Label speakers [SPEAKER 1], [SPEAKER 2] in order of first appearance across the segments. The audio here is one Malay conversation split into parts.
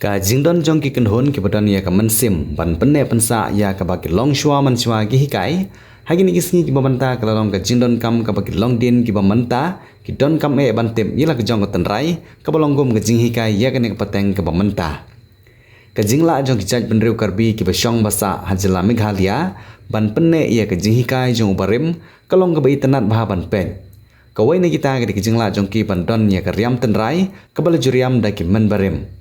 [SPEAKER 1] Ka jingdon jong ki kenhon ki badan ya ka mensim ban penne pensa ya ka baki long shwa man shwa ki hikai hagi ni kisni ki bamanta ka long ka jingdon kam ka baki long din ki bamanta ki don kam e ban tem yila ka jong ka tenrai ka balong gum ka jing hikai ya ka ne ka pateng ka bamanta ka jingla jong ki jaj benriu karbi ki basyong basa hajela Meghalaya ban penne ya ka jing hikai jong barim ka long ka bai tanat bah ban pen ka wai ne kita ka jingla jong ki ban don ya ka riam tenrai ka bala juriam da ki men barim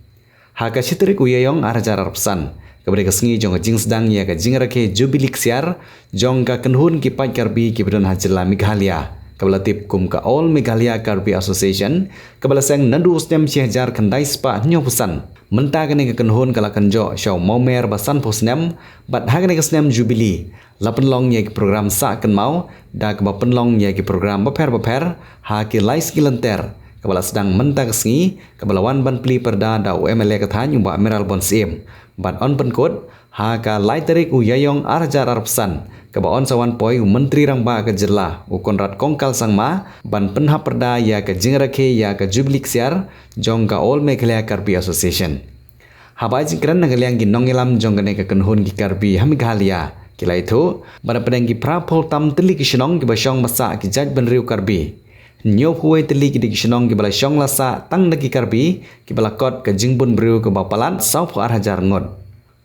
[SPEAKER 1] Haka sitrik uyayong arajar arpsan. Kepada kesengi jong jing sedang ya ka jing rake jubilik siar jong ka kenhun ki pai karbi ki badan hajela Meghalaya. Kabala tip kum ka All Meghalaya Karbi Association. Kabala seng nandu ustem sihajar kendai spa nyo pesan. Menta kene ka kenhun kala kenjo syau momer basan posnem bat hakane ka snem jubili. Lapan long ya ki program sa ken mau da ka penlong ya ki program baper ha ki lais ki lenter. Kabala sedang mentang sengi, kabala wan ban pli perda da UMLA kathan yung ba Emerald Bonsim. Ban on penkot, ha ka laiterik uyayong arjar arpsan. Kaba on sawan poi menteri rang ba ka jela, Konrad Kongkal sangma, ban penha perda ya ka jingrakhe ya ka jublik siar, jong ka All Meghalaya Karbi Association. Habai jingkran nagaliang ginong ilam jong gane ka kenhun ki Karbi Meghalaya. Kila itu, pada pedang ki prapol tam teli ki shenong ki basyong masa ki jaj benriu Karbi. Nyo huai teli ki dikisonong ki bala syong lasa tang daki karbi ki bala kot ka jingbun briu ke bapalat sau pu hajar ngot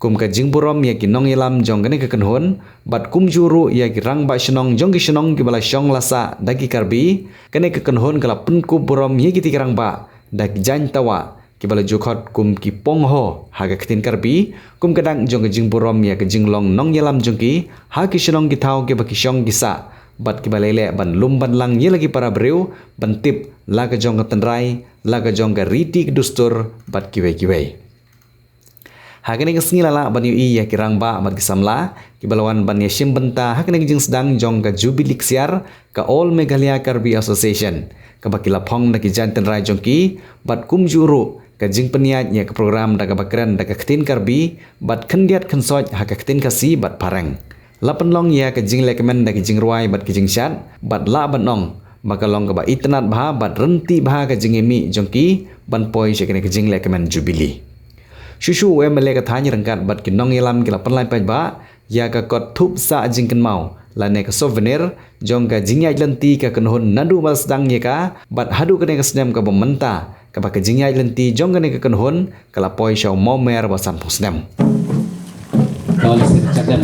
[SPEAKER 1] kum ka jingburom ya ki nong ilam jong gane ka kenhon bat kum juru ya ki rang ba shenong jong ki shenong ki bala syong lasa daki karbi kane ka kenhon kala penku burom ya ki tikrang ba daki jan tawa ki bala jukhot kum ki pongho ha ka ktin karbi kum kadang jong ka jingburom ya ka jinglong nong ilam jong ki ha ki shenong ki thau ki ba ki syong ki sa bat ki balele ban lumban lang ye lagi para breu ban tip laga jong ka tenrai laga jong ka riti ki dustur bat kiwe hakene ka sngilala ban yu i ya kirang ba mat kisamla ki balawan ban ya shimbenta hakene ki jing sedang jong ka jubilik siar ka All Meghalaya Karbi Association ka bakila phong na ki jan tenrai jong ki bat kum juru ka jing peniat ya ka program da ka bakran da ka ktin karbi bat khendiat khensoj ha ka ktin ka si bat parang Lapan long ya ke jing lekemen da ke jing ruai bat ke jing syat bat la ban ong baka long ke ba itnat bah bat renti bah ke jing emi jongki ban poi se ke jing lekemen jubili shushu UMLA ka thani rangkat bat ki nong yelam ki lapan lai paj ba ya ka kot thup sa jing ken mau la ne ka souvenir jong ka jing yai lenti ka kenhon nadu bal sedang ye ka bat hadu ke ne ka snem ka bomenta ka ba ke jing yai lenti jong ka ne ka kenhon kala poi syau momer basan posnem kalau secakap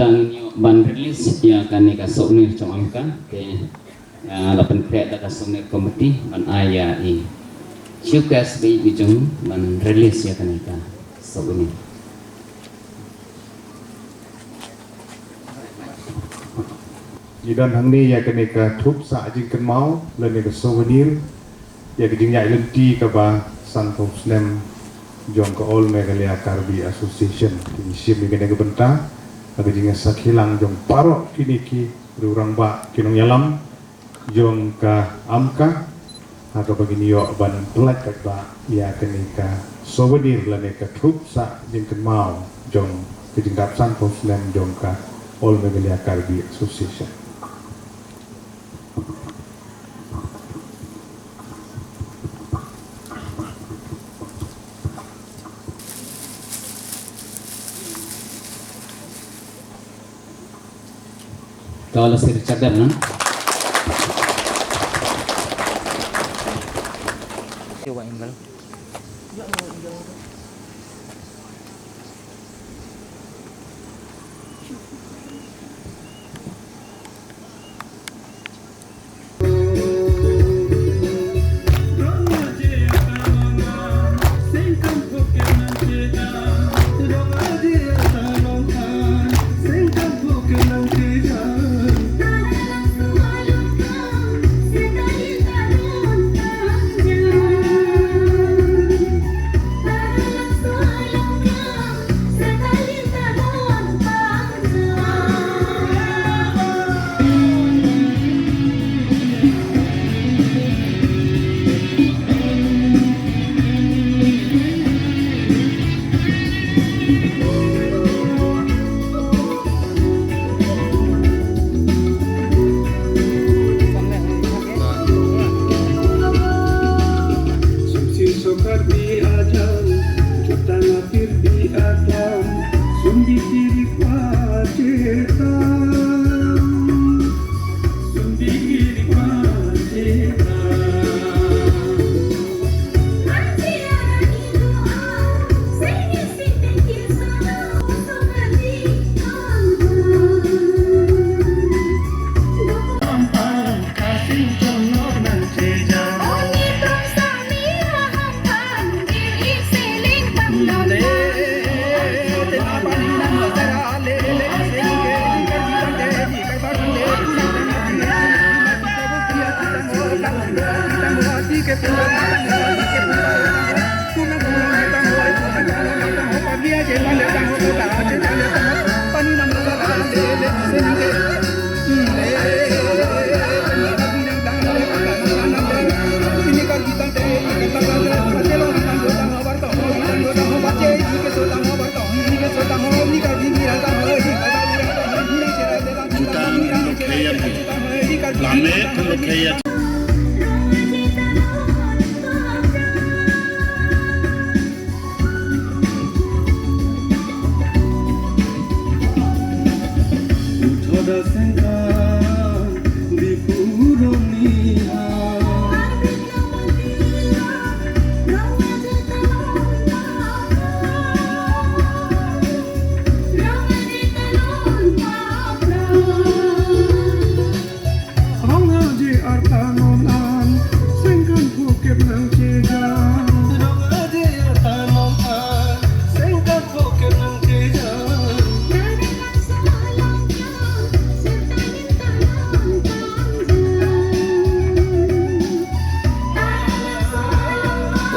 [SPEAKER 2] tentang ban rilis ya kan ni kasok ni macam angka ke lapan krek dah kasok ni komiti ban aya i syukas bi bijung ban rilis ya kan ni kasok ni
[SPEAKER 3] Jidan hang ni ya kene ka thup sa jing kan mau le ne ka souvenir ya ke jing ya lenti ka ba san thop snem jong ka all Meghalaya Karbi Association kini sim ni kene ka benta ka jing sa khilang jong paro kini ki rurang ba kinong yalam jong ka amka ha ka bagini yo ban plat ka ba ya kene ka souvenir le ne ka thup sa jing kan mau jong ke jing dap san thop snem jong ka all Meghalaya Karbi Association.
[SPEAKER 2] kalau sir cadar na
[SPEAKER 4] coba embal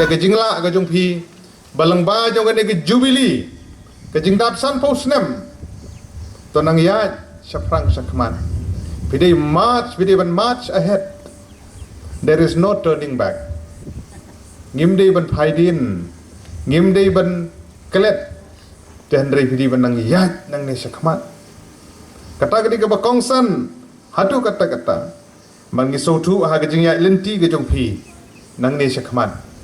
[SPEAKER 3] ya ke jingla ke jong pi balang ba jong ke jubilee ke jing dap san po snem to nang ya syafrang syakman pidai march ahead, there is no turning back. Ngimdei ban phaidin ngimdei ban kelet tendrei pidai ban nang ya nang ne syakman kata ke ba kongsan hatu kata mangi sotu ha ke jing ya lenti ke jong pi nang ne syakman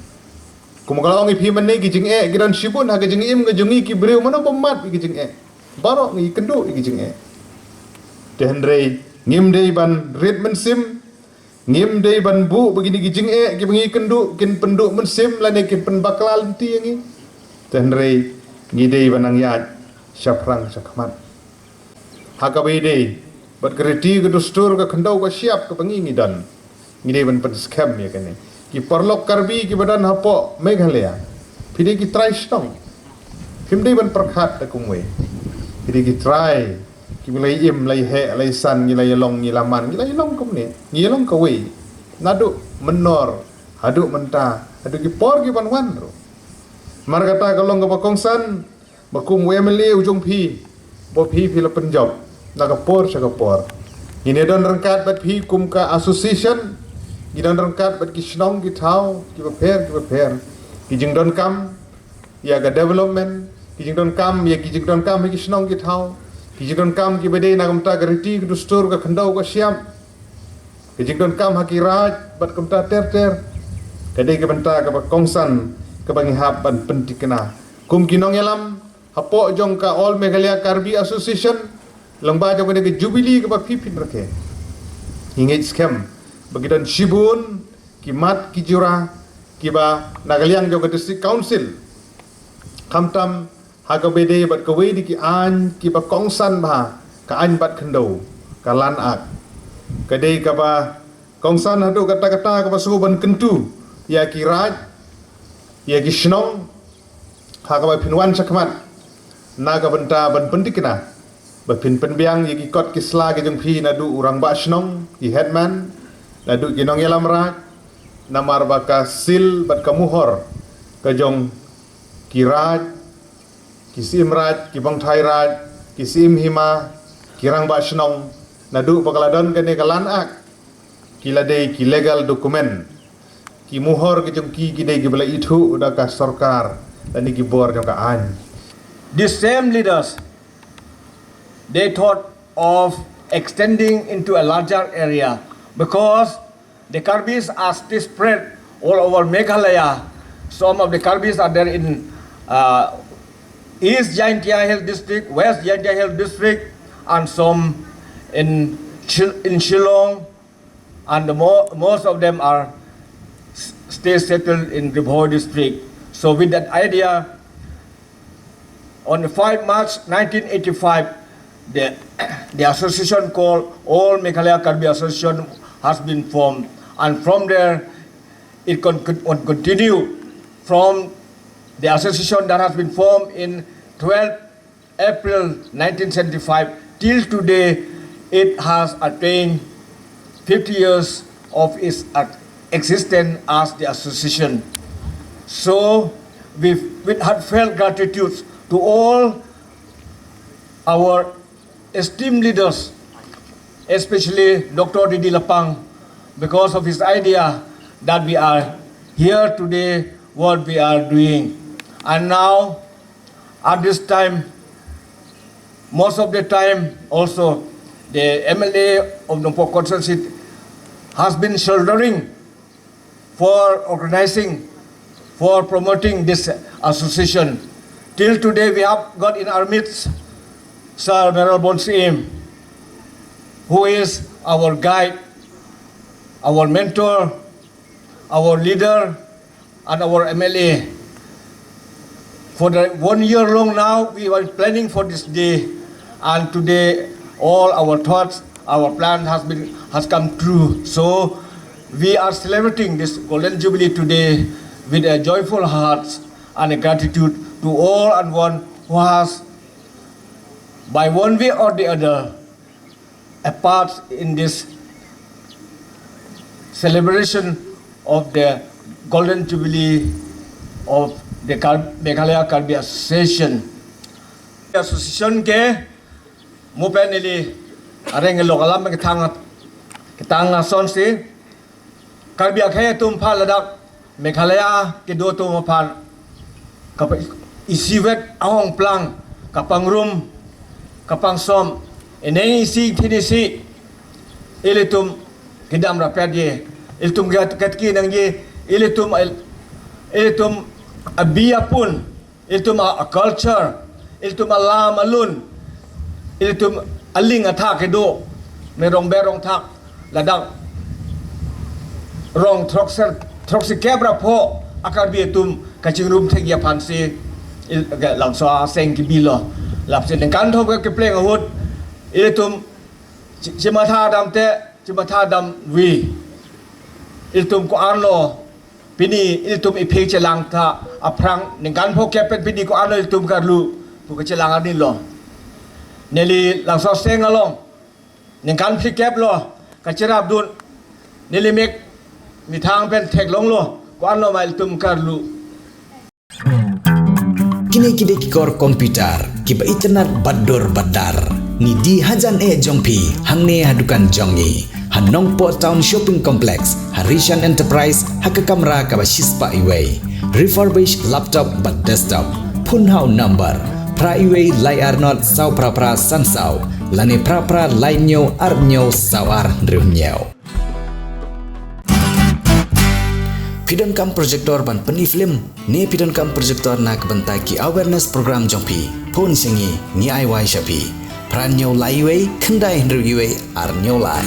[SPEAKER 3] kumukala ongi pi manne ki jing giran shibun ha ke jing im ke jungi ki breu mano bomat ki jing baro ngi kendu ki jing tendrei ngimdei ban red mensim ngimdei ban bu begini ki jing ki bengi kendu kin penduk mensim lane ki pen baklal ti ngi tendrei ngidei banang ya syafrang syakman hakabede bat kereti ke dustur ke kendau ke siap ke pengingi dan ngide ban pen scam ya kene ki perlok karbi ki badan hapo Meghalaya pide ki try stong himde ban perkhat ta kumwe pide ki try ki mulai im lai he lai san ni lai long ni laman ni lai long kumne ni long ka we nadu menor hadu menta hadu ki por ki ban wan ro mar kata kalong ka kongsan bakum wemele ujung pi bo pi la penjob na ka por sa ka por ini don rangkat bat pi kum ka association gi don rangkat bat ki snong ki thau ki prepare ki jing don kam ya ga development ki jing don kam ya ki jing don kam ki snong ki thau ki jing don kam ki bede na kamta gariti ki dustur ka khandau ka siam ki jing don kam haki raj bat kamta ter kadai ka banta ka kongsan ka bangi hab ban pentikna kum kinong yalam hapo jong ka All Meghalaya Karbi Association lengba jong ke jubilee ke ba pipin rake hingai scam bagidan Shibun kimat kijura kiba nagaliang jong ke district council kamtam haga bede bat ke wedi ki an kiba kongsan ba ka an bat khendau ka lan ak kadai ka ba kongsan hadu kata-kata ka ba suban kentu ya ki raj ya ki snong haga ba pinwan sakmat naga benta ban pentikna bapin penbiang yagi kot kisla ke jeng phi nadu urang ba snong ki headman nadu ki nong yalam raj namar baka sil bat kamuhor ke jong ki raj ki sim raj ki bang thai raj ki sim hima ki rang ba snong nadu bakaladon ke ne kalan ak ki lade ki legal dokumen ki muhor ke jong ki de ki bala itu udah ka sarkar dan ki bor jong ka an.
[SPEAKER 4] These same leaders, they thought of extending into a larger area because the Karbis are still spread all over Meghalaya. Some of the Karbis are there in East Jaintia Hill District, West Jaintia Hill District, and some in Shillong, and most of them are still settled in Ribhoi District. So with that idea, on 5 March 1985, the association called All Meghalaya Karbi Association has been formed, and from there it continue from the association that has been formed in 12 April 1975 till today. It has attained 50 years of its existence as the association. So with heartfelt gratitude to all our esteemed leaders, especially Dr. Didi Lapang, because of his idea that we are here today, what we are doing. And now, at this time, most of the time also, the MLA of Nongpok constituency has been shouldering for organizing, for promoting this association. Till today, we have got in our midst Sir Meral Bonsim, who is our guide, our mentor, our leader, and our MLA. For 1 year long now, we were planning for this day, and today all our thoughts, our plan has come true. So we are celebrating this Golden Jubilee today with a joyful hearts and a gratitude to all and one who has, by one way or the other, a part in this celebration of the Golden Jubilee of the Meghalaya Karbi Association. Association ke mupenili areng lokalam kitang son si Karbi akhe tum phal ladak Meghalaya ke do tum phal kap isiwet ahong plang kapang rum kapang som eneng isi tinisi ilitum kidam rapat ye ilitum katki nang ye ilitum abia pun ilitum a culture ilitum alam alun ilitum aling athak kedo merong berong thak ladak rong troksi kebra po akar bietum kaching rum thek ya pansi lang so seng ki bilo lap sen kan tho ke pleng ahut Ilitum Cimatha dam te Cimatha dam wi Ilitum ko arlo Pini ilitum ipik celang ta Aprang Ningkan po kepet pini ko arlo ilitum karlu Puka celang adin lo Neli langsung seng along Ningkan pik kep lo Kacirap dun Neli mek Mitang pen tek long lo Ko arlo ma ilitum karlu
[SPEAKER 1] Kini kor komputer kiba internet bador badar ni di hajan jongpi hangne hadukan jongi hanongpo town shopping complex Harishan Enterprise haka kamera kaba shispa iway refurbished laptop but desktop punhau number pra iway layar not sau pra sansau lane pra lainyo arnyo sawar riunyo Pidon kam projector ban peni film ne pidon kam projector na kebentai ki awareness program jongpi pun singi ni ai wai shapi pranyo laiwei kendai hendriwei arnyo lai